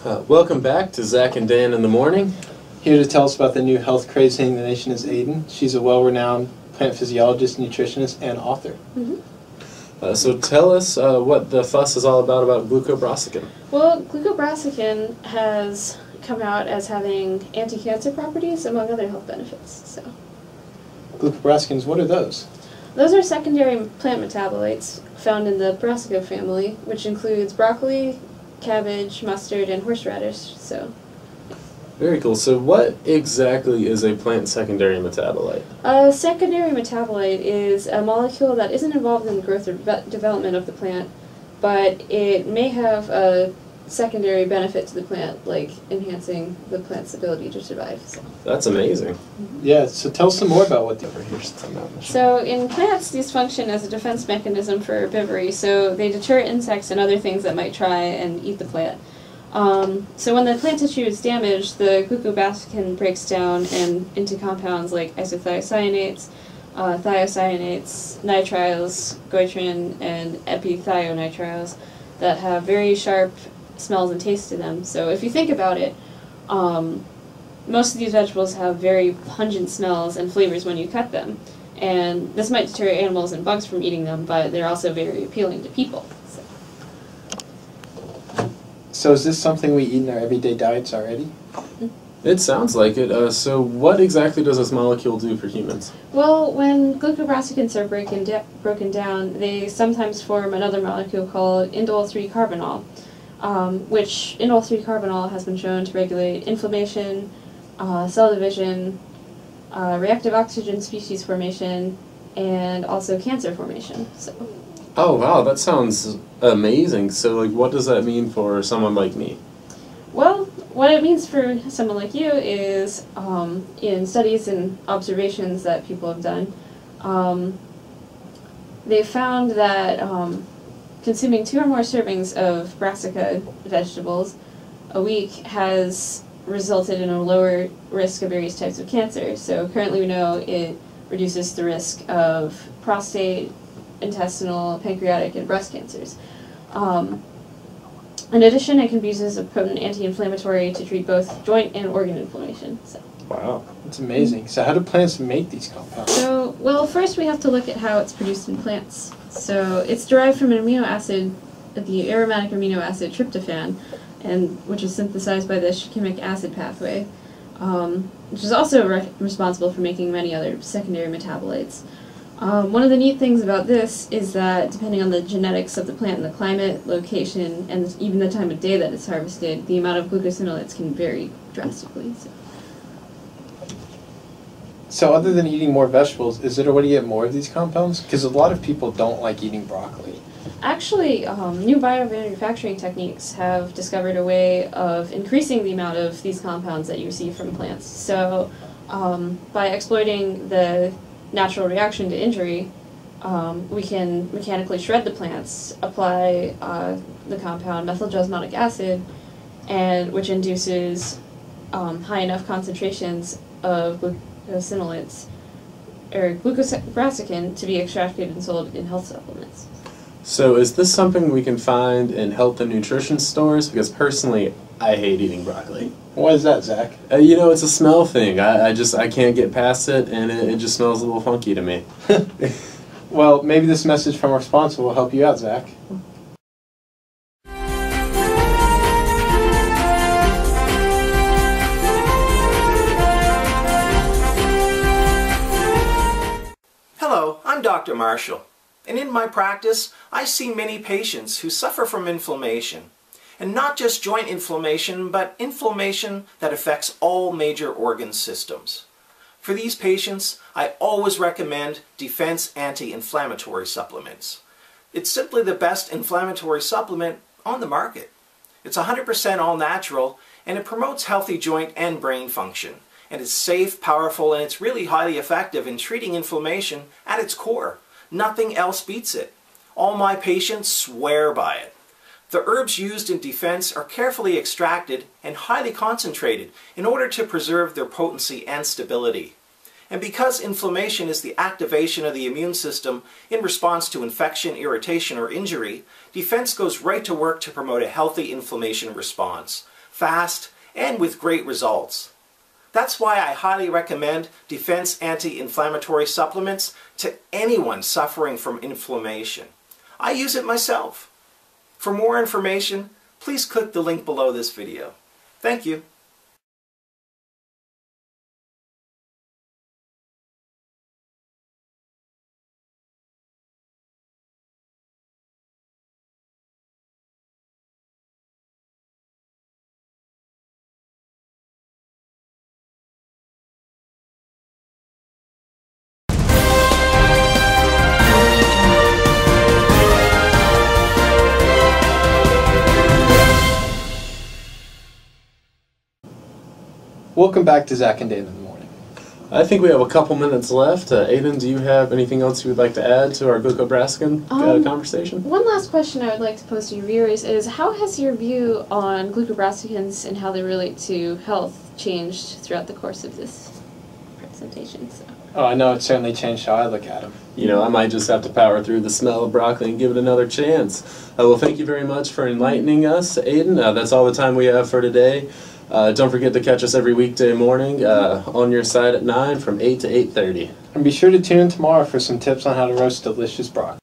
Welcome back to Zach and Dan in the Morning. Here to tell us about the new health craze hitting the nation is Aiden. She's a well-renowned plant physiologist, nutritionist, and author. So tell us what the fuss is all about glucobrassicin. Well, glucobrassicin has come out as having anti-cancer properties, among other health benefits. So, Glucobrassicins, what are those? those are secondary plant metabolites found in the brassica family, which includes broccoli, cabbage, mustard, and horseradish. So, Very cool. So what exactly is a plant secondary metabolite? a secondary metabolite is a molecule that isn't involved in the growth or development of the plant, but it may have a secondary benefit to the plant, like enhancing the plant's ability to survive. So, That's amazing. Yeah, so tell us some more about what the here's so in plants, these function as a defense mechanism for herbivory, so they deter insects and other things that might try and eat the plant. So when the plant tissue is damaged, the glucobrassicin breaks down into compounds like isothiocyanates, thiocyanates, nitriles, goitrin, and epithionitриles that have very sharp smells and tastes to them. So if you think about it, most of these vegetables have very pungent smells and flavors when you cut them. And this might deter animals and bugs from eating them, but they're also very appealing to people. So is this something we eat in our everyday diets already? It sounds like it. So what exactly does this molecule do for humans? Well, when glucobrassicins are broken down, they sometimes form another molecule called indole-3-carbinol, which indole-3-carbinol has been shown to regulate inflammation, cell division, reactive oxygen species formation, and also cancer formation. So. Oh wow, that sounds amazing. So like what does that mean for someone like me? Well, what it means for someone like you is, in studies and observations that people have done, they've found that consuming 2 or more servings of brassica vegetables a week has resulted in a lower risk of various types of cancer. So currently we know it reduces the risk of prostate, intestinal, pancreatic, and breast cancers. In addition, it can be used as a potent anti-inflammatory to treat both joint and organ inflammation. So. Wow, that's amazing. So how do plants make these compounds? So, well, first we have to look at how it's produced in plants. So it's derived from an amino acid, the aromatic amino acid tryptophan, which is synthesized by the shikimic acid pathway, which is also responsible for making many other secondary metabolites. One of the neat things about this is that depending on the genetics of the plant and the climate, location, and even the time of day that it's harvested, the amount of glucosinolates can vary drastically. So other than eating more vegetables, is it a way to get more of these compounds? Because a lot of people don't like eating broccoli. Actually, new biomanufacturing techniques have discovered a way of increasing the amount of these compounds that you receive from plants. So by exploiting the natural reaction to injury, we can mechanically shred the plants, apply the compound methylgesmonic acid, which induces high enough concentrations of glucosinolates, or glucobrassicin, to be extracted and sold in health supplements. So is this something we can find in health and nutrition stores? Because personally, I hate eating broccoli. Why is that, Zach? You know, it's a smell thing. I can't get past it, and it just smells a little funky to me. Well, maybe this message from our sponsor will help you out, Zach. Hello, I'm Dr. Marshall, and in my practice, I see many patients who suffer from inflammation. And not just joint inflammation, but inflammation that affects all major organ systems. For these patients, I always recommend Defense anti-inflammatory supplements. It's simply the best inflammatory supplement on the market. It's 100% all natural, and it promotes healthy joint and brain function. And it's safe, powerful, and it's really highly effective in treating inflammation at its core. Nothing else beats it. All my patients swear by it. The herbs used in Defense are carefully extracted and highly concentrated in order to preserve their potency and stability. And because inflammation is the activation of the immune system in response to infection, irritation, or injury, Defense goes right to work to promote a healthy inflammation response. fast, and with great results. That's why I highly recommend Defense Anti-Inflammatory Supplements to anyone suffering from inflammation. I use it myself. For more information, please click the link below this video. Thank you. Welcome back to Zach and Dave in the Morning. I think we have a couple minutes left. Aiden, do you have anything else you would like to add to our glucobraskin conversation? One last question I would like to pose to your viewers is, how has your view on glucobrassicans and how they relate to health changed throughout the course of this presentation? So. Oh, I know it certainly changed how I look at them. You know, I might just have to power through the smell of broccoli and give it another chance. Well, thank you very much for enlightening us, Aiden. That's all the time we have for today. Don't forget to catch us every weekday morning on your side at 9 from 8 to 8:30. And be sure to tune in tomorrow for some tips on how to roast delicious broccoli.